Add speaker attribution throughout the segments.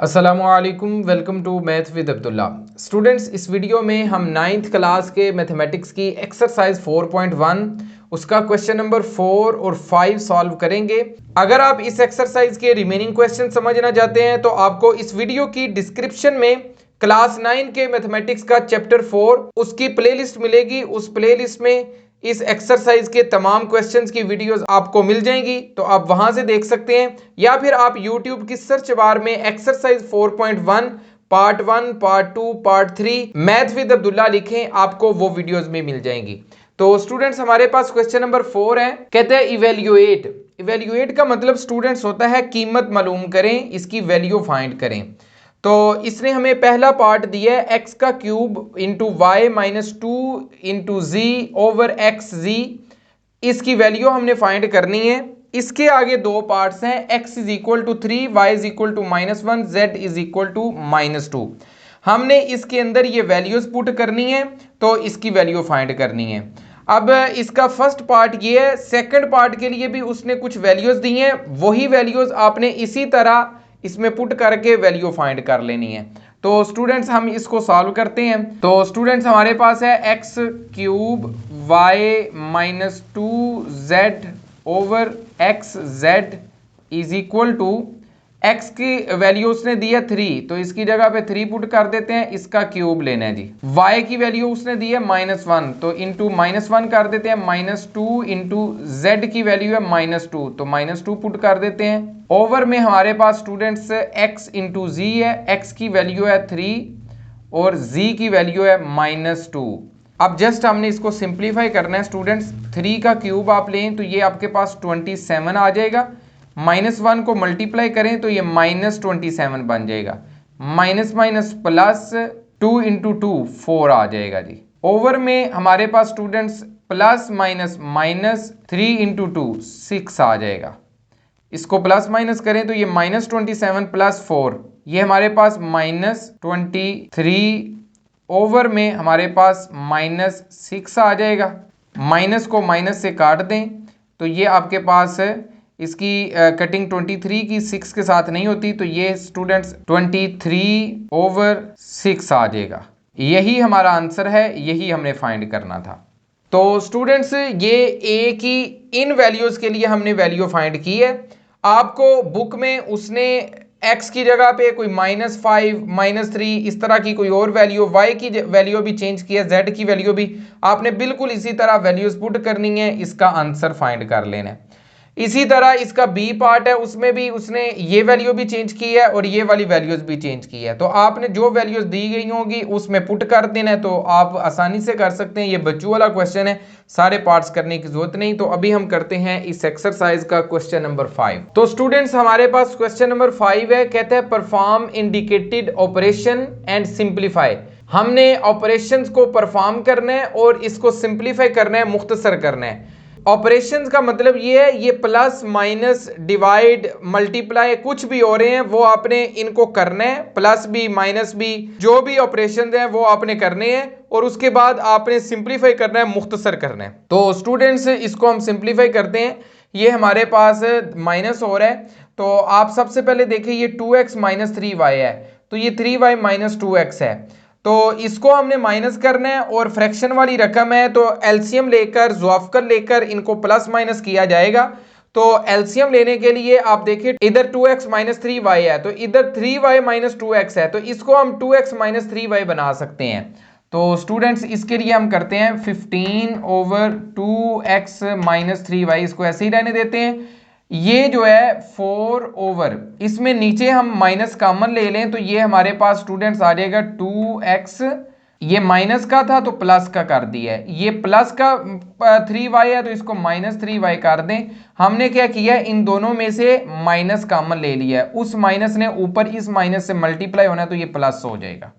Speaker 1: अस्सलामुअलैकुम, welcome to math with Abdullah. Students, इस video में हम 9th क्लास के मैथमेटिक्स की एक्सरसाइज 4.1 उसका क्वेश्चन नंबर 4 और 5 सॉल्व करेंगे। अगर आप इस एक्सरसाइज के रिमेनिंग क्वेश्चन समझना चाहते हैं तो आपको इस वीडियो की डिस्क्रिप्शन में क्लास 9 के मैथमेटिक्स का चैप्टर 4 उसकी प्लेलिस्ट मिलेगी। उस प्लेलिस्ट में इस एक्सरसाइज के तमाम क्वेश्चंस की वीडियोस आपको मिल जाएंगी, तो आप वहां से देख सकते हैं, या फिर आप YouTube की सर्च बार में exercise 4.1 part 1, part 2, part 3 math with Abdullah लिखें, आपको वो वीडियोस में मिल जाएंगी। तो स्टूडेंट्स, हमारे पास क्वेश्चन नंबर 4 है। कहते हैं इवेल्युएट। इवेल्युएट का मतलब स्टूडेंट्स होता है कीमत मालूम करें, इसकी वैल्यू फाइंड करें। तो इसने हमें पहला पार्ट दिया है एक्स का cube into Y minus 2 into G over X G. इसकी वैल्यू हमने फाइंड करनी है। इसके आगे दो पार्ट्स हैं, x is equal to 3, Y is equal to -1, z is equal to -2। हमने इसके अंदर ये वैल्यूज पुट करनी है, तो इसकी वैल्यू फाइंड करनी है। अब इसका फर्स्ट पार्ट ये है, सेकंड पार्ट के लिए भी उसने कुछ वैल्यूज दी हैं, वही वैल्यूज आपने इसी तरह इसमें पुट करके वैल्यू फाइंड कर लेनी है। तो स्टूडेंट्स, हम इसको सॉल्व करते हैं। तो स्टूडेंट्स, हमारे पास है X cube Y minus 2z over X Z is equal to x की वैल्यू उसने दी है 3, तो इसकी जगह पे 3 पुट कर देते हैं, इसका क्यूब लेना है जी। y की वैल्यू उसने दी है -1, तो इंटू -1 कर देते हैं, -2 इंटू जेड की वैल्यू है -2, तो -2 पुट कर देते हैं। ओवर में हमारे पास स्टूडेंट्स x इंटू जी है, x की वैल्यू है 3 और z की वैल्यू है -2। अब जस्ट हमने इसको सिंप्लीफाई करना है स्टूडेंट्स। 3 का क्यूब आप लें तो ये आपके पास 27 आ जाएगा, -1 को मल्टीप्लाई करें तो ये -27 बन जाएगा, माइनस माइनस प्लस 2 इंटू 2 4 आ जाएगा जी। ओवर में हमारे पास students plus minus minus 3 into 2 6 आ जाएगा। इसको प्लस माइनस करें तो ये -27 प्लस 4, ये हमारे पास -23। ओवर में हमारे पास -6 आ जाएगा। माइनस को माइनस से काट दें तो ये आपके पास इसकी कटिंग 23 की 6 के साथ नहीं होती, तो ये स्टूडेंट्स 23/6 आ जाएगा। यही हमारा आंसर है, यही हमने फाइंड करना था। तो स्टूडेंट्स, ये ए की इन वैल्यूज के लिए हमने वैल्यू फाइंड की है। आपको बुक में उसने x की जगह पे कोई -5, -3 इस तरह की कोई और वैल्यू, y की वैल्यू भी चेंज की है, z की वैल्यू भी आपने बिल्कुल इसी तरह वैल्यूज पुट करनी है, इसका आंसर फाइंड कर लेना है। इसी तरह इसका बी पार्ट है, उसमें भी उसने ये वैल्यू भी चेंज की है और ये वाली वैल्यूज भी चेंज की है। तो आपने जो वैल्यूज दी गई होंगी उसमें पुट कर देना है, तो आप आसानी से कर सकते हैं। ये बच्चों वाला क्वेश्चन है, सारे पार्ट्स करने की जरूरत नहीं। तो अभी हम करते हैं इस एक्सरसाइज का क्वेश्चन नंबर 5। तो स्टूडेंट्स, हमारे पास क्वेश्चन नंबर 5 है। कहते हैं perform indicated operation and simplify. हमने ऑपरेशंस को परफॉर्म करना है और इसको सिंप्लीफाई करना है, मुख्तसर करना है। ऑपरेशंस का मतलब ये है, ये प्लस माइनस डिवाइड मल्टीप्लाई कुछ भी हो रहे हैं वो आपने इनको करना है, प्लस भी माइनस भी जो भी ऑपरेशंस हैं वो आपने करने हैं, और उसके बाद आपने सिंप्लीफाई करना है, मुख्तसर करना है। तो स्टूडेंट्स, इसको हम सिंप्लीफाई करते हैं। ये हमारे पास माइनस हो रहा है, तो आप सबसे पहले देखिए ये 2x - 3y है, तो ये 3y - 2x है, तो इसको हमने माइनस करना है, और फ्रैक्शन वाली रकम है तो एलसीएम लेकर ज़ुआफ़कर लेकर इनको प्लस माइनस किया जाएगा। तो एलसीएम लेने के लिए आप देखिए इधर 2x - 3y है, तो इधर 3y - 2x है, तो इसको हम 2x - 3y बना सकते हैं। तो स्टूडेंट्स, इसके लिए हम करते हैं 15/2x - 3y, इसको ऐसे ही रहने देते हैं। ये जो है 4 ओवर, इसमें नीचे हम माइनस कॉमन ले लें तो ये हमारे पास स्टूडेंट्स आ जाएगा 2x, ये माइनस का था तो प्लस का कर दिया है, ये प्लस का 3y है तो इसको -3y कर दें। हमने क्या किया, इन दोनों में से माइनस कॉमन ले लिया है, उस माइनस ने ऊपर इस माइनस से मल्टीप्लाई होना है तो ये प्लस हो जाएगा।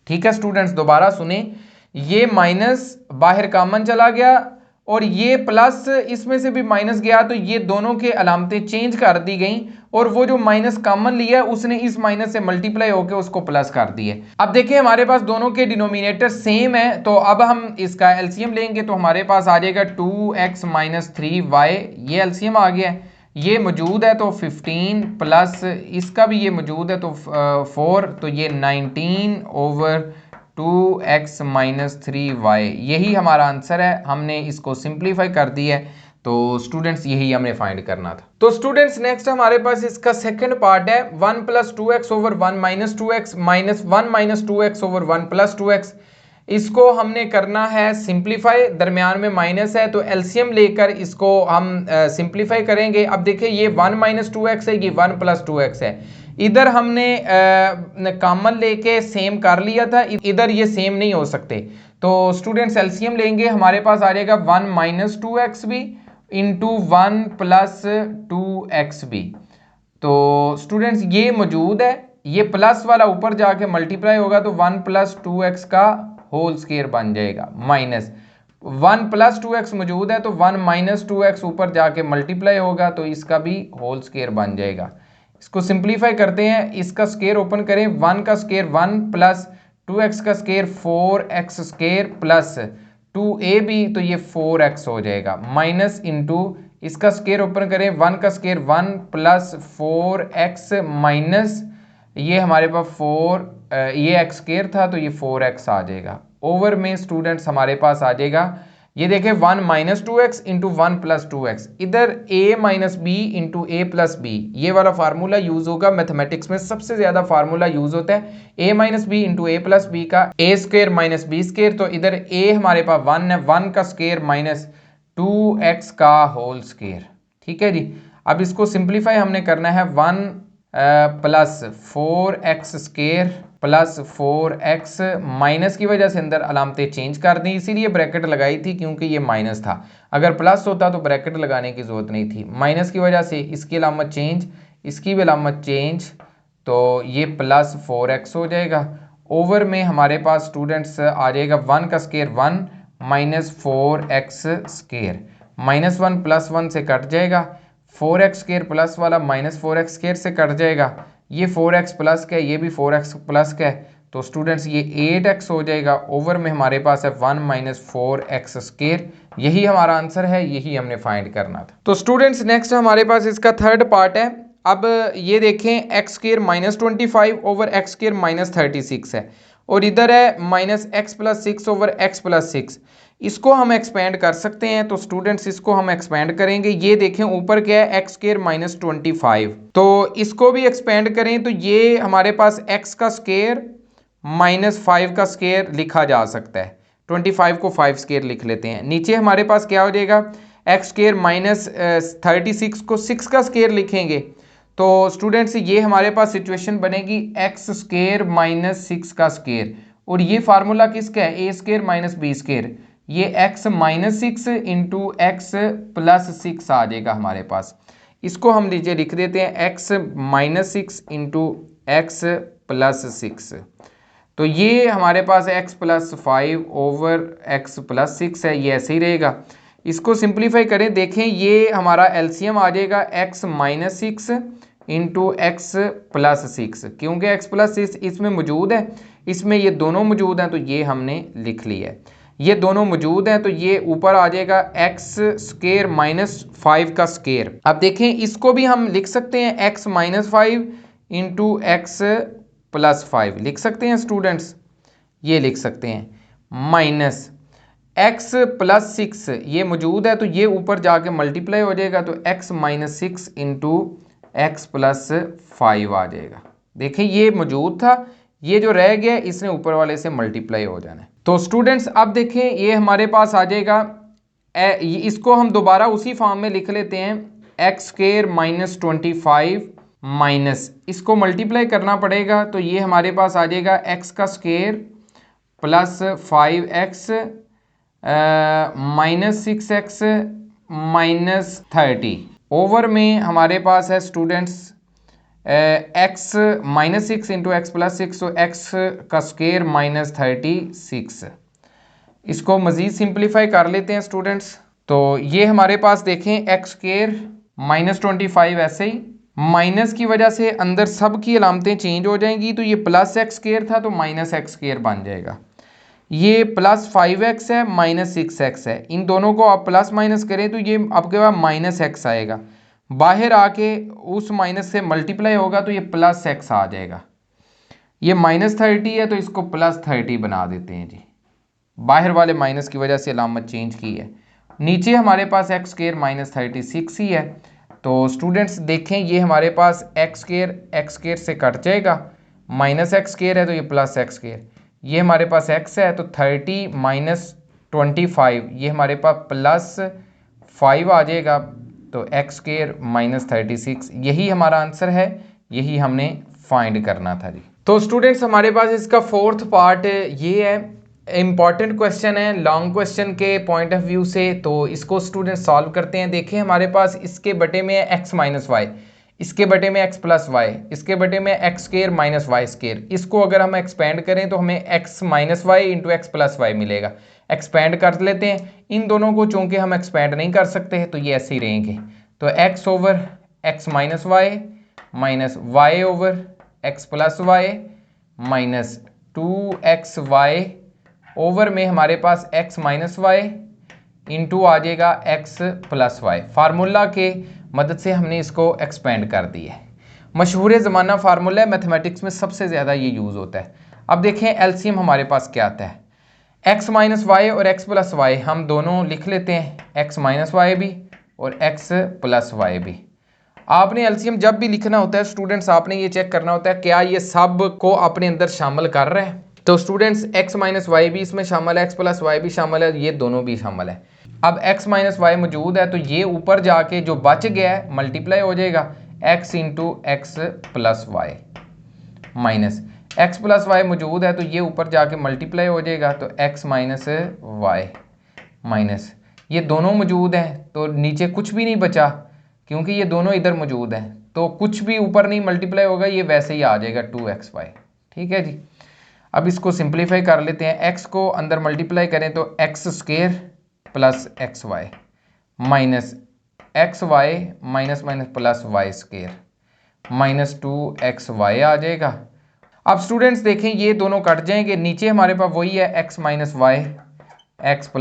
Speaker 1: ठीक है स्टूडेंट्स, दोबारा सुने, ये माइनस बाहर कॉमन चला गया और ये प्लस इसमें से भी माइनस गया, तो ये दोनों के अलामतें चेंज कर दी गई, और वो जो माइनस कॉमन लिया उसने इस माइनस से मल्टीप्लाई होकर उसको प्लस कर दिए। अब देखिए हमारे पास दोनों के डिनोमिनेटर सेम है, तो अब हम इसका एलसीएम लेंगे तो हमारे पास आ जाएगा 2x - 3y, ये एलसीएम आ गया है। ये मौजूद है तो 15 प्लस इसका भी ये मौजूद है तो 4, तो ये 19/2x - 3y, यही हमारा आंसर है। हमने इसको सिंप्लीफाई कर दिया है, तो स्टूडेंट्स यही हमने फाइंड करना था। तो स्टूडेंट्स नेक्स्ट हमारे पास इसका सेकंड पार्ट है 1 + 2x/1 - 2x -1 - 2x/1 + 2x। इसको हमने करना है सिंप्लीफाई, दरमियान में माइनस है तो एलसीएम लेकर इसको हम सिंप्लीफाई करेंगे। अब देखिए ये 1 - 2x है, ये 1 + 2x है। इधर हमने कॉमन लेके सेम कर लिया था, इधर ये सेम नहीं हो सकते, तो स्टूडेंट्स एलसीएम लेंगे, हमारे पास आ जाएगा 1 - 2x भी इंटू 1 + 2x भी। तो स्टूडेंट्स ये मौजूद है, ये प्लस वाला ऊपर जाके मल्टीप्लाई होगा तो 1 + 2x का होल स्क्वायर बन जाएगा, माइनस 1 + 2x मौजूद है तो 1 - 2x ऊपर जाके मल्टीप्लाई होगा तो इसका भी होल स्क्वायर बन जाएगा। इसको सिंप्लीफाई करते हैं, इसका स्क्वायर ओपन करें, 1 का स्क्वायर 1 प्लस 2x का square 4x square plus 2ab, तो ये 4x हो जाएगा, माइनस इंटू इसका स्क्वायर ओपन करें, 1 का स्क्वायर 1 प्लस 4x माइनस ये हमारे पास 4 ये x स्क्वायर था तो ये 4x आ जाएगा। ओवर में स्टूडेंट्स हमारे पास आ जाएगा, ये देखें 1 - 2x इंटू 1 + 2x, इधर a - b into a + b, ये वाला फार्मूला यूज होगा। मैथमेटिक्स में सबसे ज्यादा फार्मूला यूज होता है a - b into a + b का, a square minus b square, तो इधर a हमारे पास 1 है, 1 का स्क्वायर माइनस 2x का होल स्क्वायर। ठीक है जी, अब इसको सिंप्लीफाई हमने करना है, 1 plus 4x square plus 4x, minus की वजह से अंदर अलामतें चेंज कर दी, इसीलिए ब्रैकेट लगाई थी क्योंकि ये माइनस था, अगर प्लस होता तो ब्रैकेट लगाने की जरूरत नहीं थी। माइनस की वजह से इसकी अलामत चेंज, इसकी भी अलामत चेंज, तो ये प्लस 4x हो जाएगा। ओवर में हमारे पास स्टूडेंट्स आ जाएगा 1 का स्क्वायर 1 माइनस 4x स्क्वायर, -1 + 1 से कट जाएगा, 4x स्क्वायर प्लस वाला माइनस 4x स्क्वायर से कट जाएगा, ये 4x प्लस का है, ये भी 4x प्लस का है, तो स्टूडेंट्स ये 8x हो जाएगा। ओवर में हमारे पास है 1 - 4x स्क्वायर, यही हमारा आंसर है, यही हमने फाइंड करना था। तो स्टूडेंट्स नेक्स्ट हमारे पास इसका थर्ड पार्ट है। अब ये देखें x square -25 over x square -36 है, और इधर है -x + 6 ओवर x + 6। इसको हम एक्सपेंड कर सकते हैं, तो स्टूडेंट्स इसको हम एक्सपेंड करेंगे। ये देखें ऊपर क्या है, x स्क्वायर -25, तो इसको भी एक्सपेंड करें तो ये हमारे पास x का स्क्वायर -5 का स्क्वायर लिखा जा सकता है, 25 को 5 स्क्वायर लिख लेते हैं। नीचे हमारे पास क्या हो जाएगा, x स्क्वायर -36 को 6 का स्क्वायर लिखेंगे, तो स्टूडेंट्स ये हमारे पास सिचुएशन बनेगी x स्क्वायर -6 का स्क्वायर, और ये फार्मूला किसका है, a स्क्वायर - b स्क्वायर, ये x -6 इंटू x + 6 आ जाएगा हमारे पास। इसको हम नीचे लिख देते हैं x -6 इंटू x + 6, तो ये हमारे पास x + 5 ओवर x + 6 है, ये ऐसे ही रहेगा। इसको सिंप्लीफाई करें, देखें ये हमारा एलसीएम आ जाएगा x -6 इंटू x + 6, क्योंकि x + 6 इसमें मौजूद है, इसमें ये दोनों मौजूद हैं तो ये हमने लिख लिया है। ये दोनों मौजूद हैं तो ये ऊपर आ जाएगा x स्क्वायर -5 का स्क्वायर। अब देखें इसको भी हम लिख सकते हैं x -5 इंटू x + 5 लिख सकते हैं स्टूडेंट्स, ये लिख सकते हैं, माइनस x + 6 ये मौजूद है तो ये ऊपर जाके मल्टीप्लाई हो जाएगा, तो x -6 इंटू x + 5 आ जाएगा। देखें ये मौजूद था, ये जो रह गया इसने ऊपर वाले से मल्टीप्लाई हो जाना है। तो स्टूडेंट्स अब देखें ये हमारे पास आ जाएगा, इसको हम दोबारा उसी फॉर्म में लिख लेते हैं, x स्क्वायर -25 माइनस इसको मल्टीप्लाई करना पड़ेगा, तो ये हमारे पास आ जाएगा x का square plus 5x -6x -30, over में हमारे पास है स्टूडेंट्स x -6 इंटू x + 6, तो x का स्क्वायर -36। इसको मज़ीद सिंप्लीफाई कर लेते हैं स्टूडेंट्स, तो ये हमारे पास देखें x स्क्वायर -25 ऐसे ही, माइनस की वजह से अंदर सब की अलामतें चेंज हो जाएंगी, तो ये +x स्क्वायर था तो -x स्क्वायर बन जाएगा। ये +5x है -6x है, इन दोनों को आप प्लस माइनस करें तो ये आपके पास -x आएगा, बाहर आके उस माइनस से मल्टीप्लाई होगा तो ये प्लस एक्स आ जाएगा। ये -30 है तो इसको +30 बना देते हैं जी, बाहर वाले माइनस की वजह से अलामत चेंज की है। नीचे हमारे पास एक्स स्क्वायर -36 ही है। तो स्टूडेंट्स देखें, ये हमारे पास एक्स स्क्वायर से कट जाएगा, -x² है तो ये +x², ये हमारे पास x है तो 30 - 25 ये हमारे पास +5 आ जाएगा, तो x² -36 यही हमारा आंसर है, यही हमने फाइंड करना था जी। तो स्टूडेंट्स हमारे पास इसका फोर्थ पार्ट ये है, इंपॉर्टेंट क्वेश्चन है लॉन्ग क्वेश्चन के पॉइंट ऑफ व्यू से, तो इसको स्टूडेंट सॉल्व करते हैं। देखें हमारे पास इसके बटे में x - y, इसके बटे में x + y, इसके बटे में x² - y², इसको अगर हम एक्सपेंड करें तो हमें x - y × x + y मिलेगा। एक्सपेंड कर लेते हैं इन दोनों को, चूंकि हम एक्सपेंड नहीं कर सकते हैं तो ये ऐसे ही रहेंगे। तो x/x - y -y/x + y -2xy over में हमारे पास x - y इंटू आ जाएगा x + y। फार्मूला के मदद से हमने इसको एक्सपेंड कर दिया है। मशहूर ज़माना फार्मूला है, मैथमेटिक्स में सबसे ज़्यादा ये यूज़ होता है। अब देखें एलसीएम हमारे पास क्या आता है, x - y और x + y हम दोनों लिख लेते हैं, x - y भी और x + y भी। आपने एलसीएम जब भी लिखना होता है स्टूडेंट्स, आपने ये चेक करना होता है क्या ये सब को अपने अंदर शामिल कर रहा है। तो स्टूडेंट्स x - y भी इसमें शामिल है, x + y भी शामिल है, ये दोनों भी शामिल है। अब x - y मौजूद है तो ये ऊपर जाके जो बच गया है मल्टीप्लाई हो जाएगा x × x + y minus x + y मौजूद है तो ये ऊपर जाके मल्टीप्लाई हो जाएगा, तो x - y माइनस ये दोनों मौजूद हैं तो नीचे कुछ भी नहीं बचा, क्योंकि ये दोनों इधर मौजूद हैं तो कुछ भी ऊपर नहीं मल्टीप्लाई होगा, ये वैसे ही आ जाएगा 2xy। ठीक है जी। अब इसको सिंप्लीफाई कर लेते हैं, x को अंदर मल्टीप्लाई करें तो x² + xy minus xy minus plus y² -2xy आ जाएगा। अब स्टूडेंट्स देखें ये दोनों कट जाएंगे, नीचे हमारे पास वही है x - y x +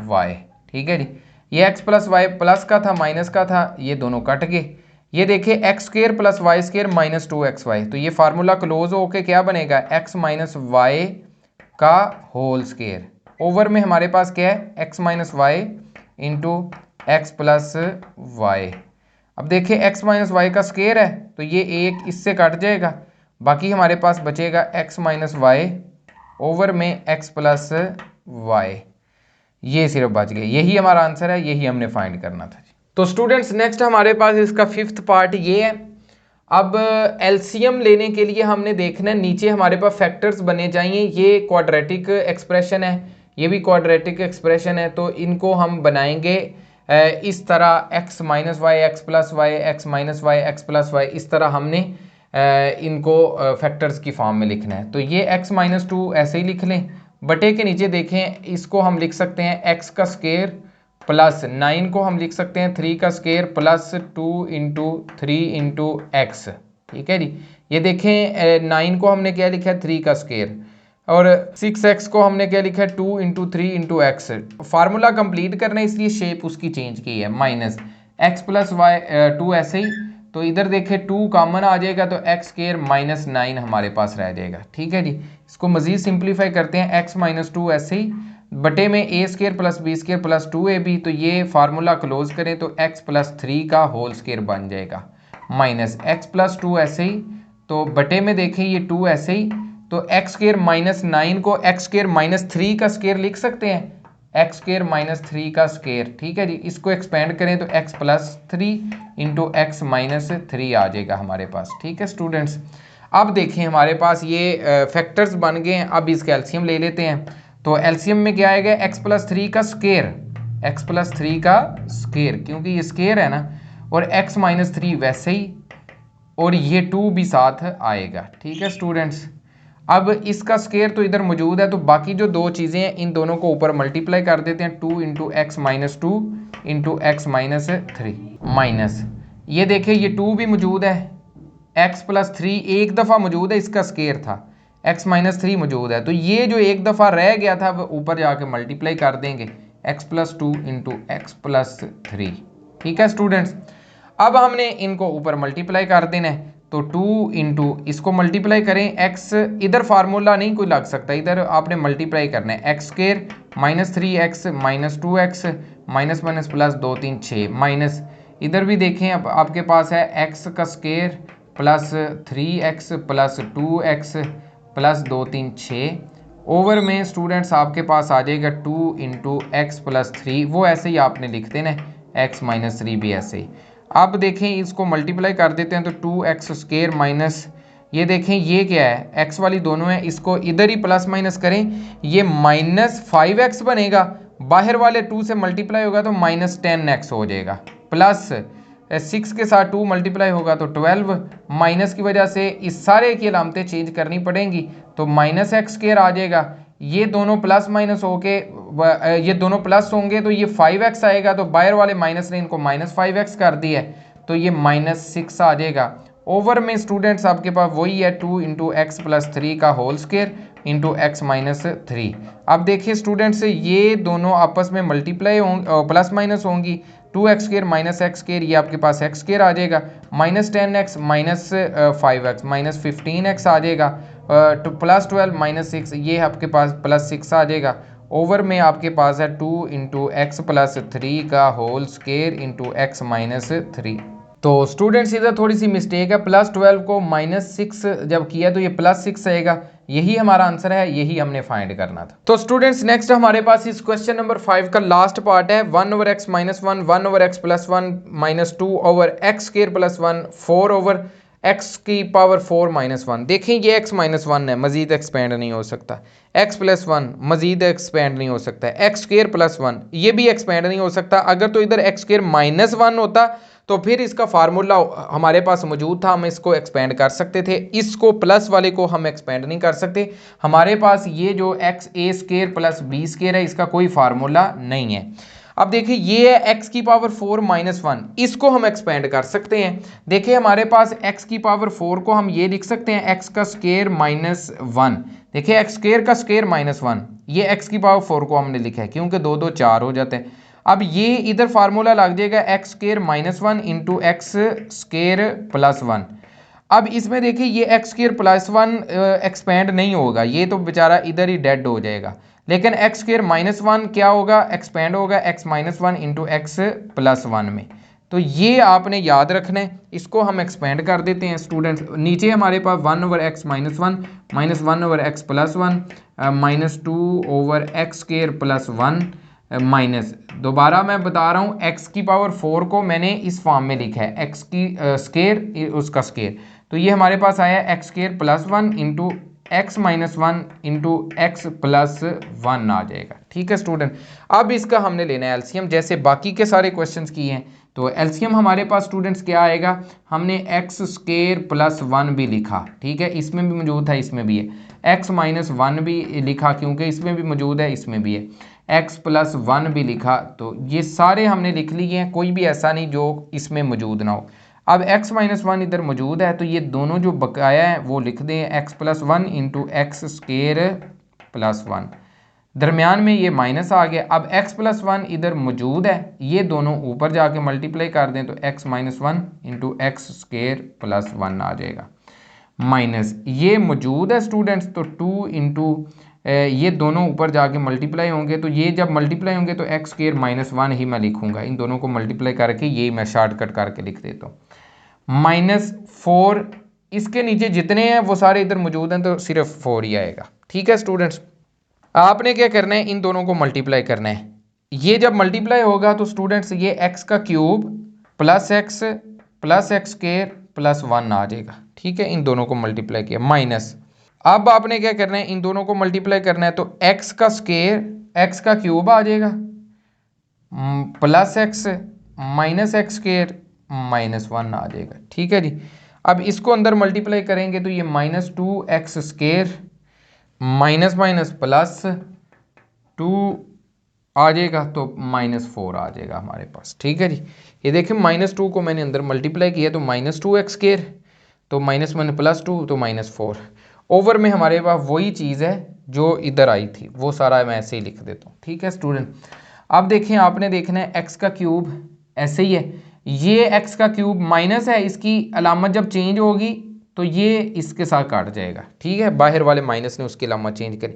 Speaker 1: y। ठीक है जी, ये x + y प्लस का था माइनस का था, ये दोनों कट गए। ये देखिए x² + y² -2xy, तो ये फार्मूला क्लोज होके क्या बनेगा, x - y का होल स्क्वायर ओवर में हमारे पास क्या है x - y × x + y। अब देखिए x - y का स्क्वायर है तो ये एक इससे कट जाएगा, बाकी हमारे पास बचेगा x - y ओवर में x + y, ये सिर्फ बच गए। यही हमारा आंसर है, यही हमने फाइंड करना था। तो स्टूडेंट्स नेक्स्ट हमारे पास इसका फिफ्थ पार्ट ये है। अब एलसीएम लेने के लिए हमने देखना है, नीचे हमारे पास फैक्टर्स बने चाहिए। ये क्वाड्रेटिक एक्सप्रेशन है, ये भी क्वाड्रेटिक एक्सप्रेशन है, तो इनको हम बनाएंगे इस तरह x - y x + y x - y x + y, इस तरह हमने इनको फैक्टर्स की फॉर्म में लिखना है। तो ये x - 2 ऐसे ही लिख लें, बटे के नीचे देखें इसको हम लिख सकते हैं x का स्क्वायर प्लस 9 को हम लिख सकते हैं 3 का स्क्वायर प्लस 2 × 3 × x। ठीक है जी, ये देखें 9 को हमने क्या लिखा है 3 का स्क्वायर, और 6x को हमने क्या लिखा है 2 × 3 × x। फार्मूला कंप्लीट करना है इसलिए शेप उसकी चेंज की है, माइनस x + y 2 ऐसे ही, तो इधर देखें 2 कॉमन आ जाएगा तो x² - 9 हमारे पास रह जाएगा। ठीक है जी, इसको मजीद सिंप्लीफाई करते हैं, x - 2 ऐसे ही बटे में a² + b² + 2ab, तो ये फार्मूला क्लोज करें तो x + 3 का होल स्क्वायर बन जाएगा, माइनस x + 2 ऐसे ही, तो बटे में देखें ये 2 ऐसे ही, तो x² - 9 को x² - 3 का स्क्वायर लिख सकते हैं, x² - 3 का स्क्वायर। ठीक है जी, इसको एक्सपेंड करें तो x + 3 × x - 3 आ जाएगा हमारे पास। ठीक है स्टूडेंट्स, अब देखें हमारे पास ये फैक्टर्स बन गए हैं, अब इसका एलसीएम ले लेते हैं। तो एलसीएम में क्या आएगा, x + 3 का स्क्वायर, x + 3 का स्क्वायर, क्योंकि ये स्क्वायर है ना, और x - 3 वैसे ही, और ये 2 भी साथ आएगा। ठीक है स्टूडेंट्स, अब इसका स्क्वायर तो इधर मौजूद है, तो बाकी जो दो चीज़ें हैं इन दोनों को ऊपर मल्टीप्लाई कर देते हैं, 2 × x - 2 × x - 3 माइनस, ये देखिए ये 2 भी मौजूद है, x + 3 एक दफ़ा मौजूद है, इसका स्क्वायर था, x - 3 मौजूद है, तो ये जो एक दफ़ा रह गया था वो ऊपर जाके मल्टीप्लाई कर देंगे, x + 2 × x + 3। ठीक है स्टूडेंट्स, अब हमने इनको ऊपर मल्टीप्लाई कर देना है, तो 2 इंटू इसको मल्टीप्लाई करें, x इधर फार्मूला नहीं कोई लग सकता, इधर आपने मल्टीप्लाई करना है, x square minus 3x minus 2x minus minus plus 2 3 6 minus इधर भी देखें अब आपके पास है x का square plus 3x plus 2x plus 2 3 6 over में स्टूडेंट्स आपके पास आ जाएगा 2 इंटू एक्स प्लस 3, वो ऐसे ही आपने लिख देना x माइनस 3 भी ऐसे ही। अब देखें इसको मल्टीप्लाई कर देते हैं तो 2x स्क्र माइनस ये देखें ये क्या है x वाली दोनों है, इसको इधर ही प्लस माइनस करें, ये माइनस 5x बनेगा, बाहर वाले 2 से मल्टीप्लाई होगा तो माइनस 10x हो जाएगा, प्लस 6 के साथ 2 मल्टीप्लाई होगा तो 12, माइनस की वजह से इस सारे की अलामतें चेंज करनी पड़ेंगी, तो माइनस एक्स स्क्र आ जाएगा, ये दोनों प्लस माइनस होके ये दोनों प्लस होंगे तो ये 5x आएगा, तो बाहर वाले माइनस ने इनको माइनस 5x कर दिया है तो ये माइनस 6 आ जाएगा। ओवर में स्टूडेंट्स आपके पास वही है 2 इंटू एक्स प्लस 3 का whole square into X minus 3। अब देखिए स्टूडेंट्स ये दोनों आपस में मल्टीप्लाई होंगे प्लस माइनस होंगी, 2x square minus x square ये आपके पास एक्स स्क्र आ जाएगा, minus 10x minus 5x minus 15x आ जाएगा, प्लस 12 माइनस 6 ये आपके पास प्लस 6 आ जाएगा। ओवर में आपके पास है 2 इंटू एक्स प्लस 3 का whole square into X minus 3। तो स्टूडेंट्स इधर थोड़ी सी मिस्टेक है, प्लस 12 को माइनस 6 जब किया तो ये प्लस 6 आएगा, यही हमारा आंसर है, यही हमने फाइंड करना था। तो स्टूडेंट्स नेक्स्ट हमारे पास इस क्वेश्चन नंबर 5 का लास्ट पार्ट है 1 over x minus 1 1 over x plus 1 minus 2 over x square plus 1 4 over x की पावर 4 माइनस 1। देखें ये एक्स माइनस 1 है, मजीद एक्सपेंड नहीं हो सकता, एक्स प्लस 1 मजीद एक्सपेंड नहीं हो सकता, एक्स स्क्र प्लस 1 ये भी एक्सपेंड नहीं हो सकता। अगर तो इधर एक्स स्क्र माइनस 1 होता तो फिर इसका फार्मूला हमारे पास मौजूद था, हम इसको एक्सपेंड कर सकते थे, इसको प्लस वाले को हम एक्सपेंड नहीं कर सकते, हमारे पास ये जो एक्स ए स्क्र प्लस बी स्क्र है इसका कोई फार्मूला नहीं है। अब देखिए ये है x की पावर 4 माइनस 1, इसको हम एक्सपेंड कर सकते हैं। देखिए हमारे पास x की पावर 4 को हम ये लिख सकते हैं x का स्क्र माइनस 1, देखिए x स्क्र का स्क्र माइनस 1, ये x की पावर 4 को हमने लिखा है क्योंकि 2 2 4 हो जाते हैं। अब ये इधर फार्मूला लग जाएगा x square minus 1 into x square plus 1। अब इसमें देखिए ये एक्स स्क्र प्लस 1 एक्सपेंड नहीं होगा, ये तो बेचारा इधर ही डेड हो जाएगा, लेकिन एक्स स्क्र माइनस 1 क्या होगा एक्सपेंड होगा x minus 1 into x plus 1 में, तो ये आपने याद रखना है, इसको हम एक्सपेंड कर देते हैं स्टूडेंट्स। नीचे हमारे पास 1 over x minus 1 minus 1 over x plus 1 minus 2 over x square plus 1 minus, दोबारा मैं बता रहा हूँ x की पावर 4 को मैंने इस फॉर्म में लिखा है x की स्क्र उसका स्क्र, तो ये हमारे पास आया x square plus 1 into X minus 1 into x plus 1 आ जाएगा। ठीक है स्टूडेंट, अब इसका हमने लेना है एलसीएम, जैसे बाकी के सारे क्वेश्चंस किए हैं। तो एलसीएम हमारे पास स्टूडेंट्स क्या आएगा, हमने एक्स स्क्र प्लस 1 भी लिखा, ठीक है इसमें भी मौजूद है इसमें भी है, एक्स माइनस 1 भी लिखा क्योंकि इसमें भी मौजूद है इसमें भी है, x प्लस 1 भी लिखा, तो ये सारे हमने लिख लिए हैं, कोई भी ऐसा नहीं जो इसमें मौजूद ना हो। अब x माइनस 1 इधर मौजूद है तो ये दोनों जो बकाया है वो लिख दें, x plus 1 into x square plus 1, दरमियान में ये माइनस आ गया। अब x प्लस 1 इधर मौजूद है, ये दोनों ऊपर जाके मल्टीप्लाई कर दें तो x minus 1 into x square plus 1 आ जाएगा, माइनस ये मौजूद है स्टूडेंट्स, तो 2 इंटू ये दोनों ऊपर जाके मल्टीप्लाई होंगे, तो ये जब मल्टीप्लाई होंगे तो एक्स स्क्र माइनस 1 ही मैं लिखूंगा, इन दोनों को मल्टीप्लाई करके ये मैं शॉर्टकट करके लिख देता हूँ, माइनस 4 इसके नीचे जितने हैं वो सारे इधर मौजूद हैं तो सिर्फ 4 ही आएगा। ठीक है स्टूडेंट्स, आपने क्या करना है इन दोनों को मल्टीप्लाई करना है, ये जब मल्टीप्लाई होगा तो स्टूडेंट्स ये एक्स का cube plus x square plus 1 आ जाएगा। ठीक है, इन दोनों को मल्टीप्लाई किया, माइनस अब आपने क्या करना है इन दोनों को मल्टीप्लाई करना है, तो x का स्क्र एक्स का क्यूब आ जाएगा plus x minus x square minus 1 आ जाएगा। ठीक है जी, अब इसको अंदर मल्टीप्लाई करेंगे तो ये minus 2x square minus minus plus 2 आ जाएगा, तो माइनस 4 आ जाएगा हमारे पास। ठीक है जी, ये देखिए माइनस 2 को मैंने अंदर मल्टीप्लाई किया तो माइनस 2x स्क्र, तो माइनस माइनस प्लस 2 तो माइनस 4, ओवर में हमारे पास वही चीज़ है जो इधर आई थी, वो सारा मैं ऐसे ही लिख देता हूँ। ठीक है स्टूडेंट, अब देखें आपने देखना है एक्स का क्यूब ऐसे ही है, ये एक्स का क्यूब माइनस है, इसकी अलामत जब चेंज होगी तो ये इसके साथ काट जाएगा, ठीक है, बाहर वाले माइनस ने उसकी अलामत चेंज करी।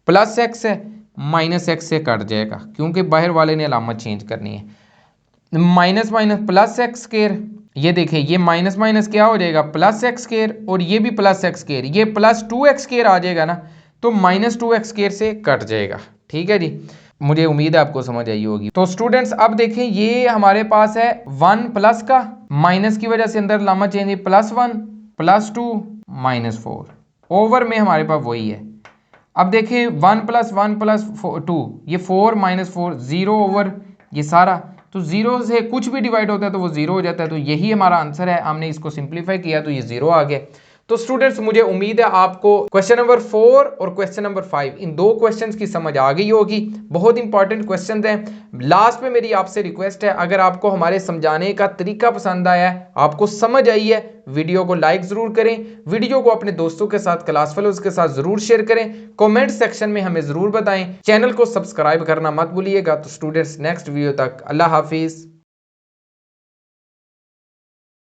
Speaker 1: प्लस एक्स है, माइनस एक्स से कट जाएगा क्योंकि बाहर वाले ने अलामत चेंज करनी है। Minus minus plus x square, ये देखें ये माइनस माइनस क्या हो जाएगा प्लस एक्स स्क्वायर, और ये भी प्लस एक्स स्क्वायर, ये प्लस 2x स्क्वायर आ जाएगा ना, तो माइनस 2x स्क्वायर से कट जाएगा। ठीक है जी, मुझे उम्मीद है आपको समझ आई होगी। तो स्टूडेंट्स अब देखें ये हमारे पास है 1 प्लस का, माइनस की वजह से अंदर लामा चेंज है, +1 +2 -4, ओवर में हमारे पास वही है। अब देखिए 1 + 1 + 2, ये 4 -4 0 ओवर ये सारा, तो 0 से कुछ भी डिवाइड होता है तो वो 0 हो जाता है, तो यही हमारा आंसर है। हमने इसको सिंप्लीफाई किया तो ये 0 आ गया। तो स्टूडेंट्स मुझे उम्मीद है आपको क्वेश्चन नंबर 4 और क्वेश्चन नंबर 5 इन दो क्वेश्चंस की समझ आ गई होगी। बहुत इंपॉर्टेंट क्वेश्चंस हैं। लास्ट में मेरी आपसे रिक्वेस्ट है, अगर आपको हमारे समझाने का तरीका पसंद आया है, आपको समझ आई है, वीडियो को लाइक जरूर करें, वीडियो को अपने दोस्तों के साथ, क्लास फेलोज के साथ जरूर शेयर करें, कमेंट सेक्शन में हमें जरूर बताएं, चैनल को सब्सक्राइब करना मत भूलिएगा। तो स्टूडेंट्स नेक्स्ट वीडियो तक अल्लाह हाफिज।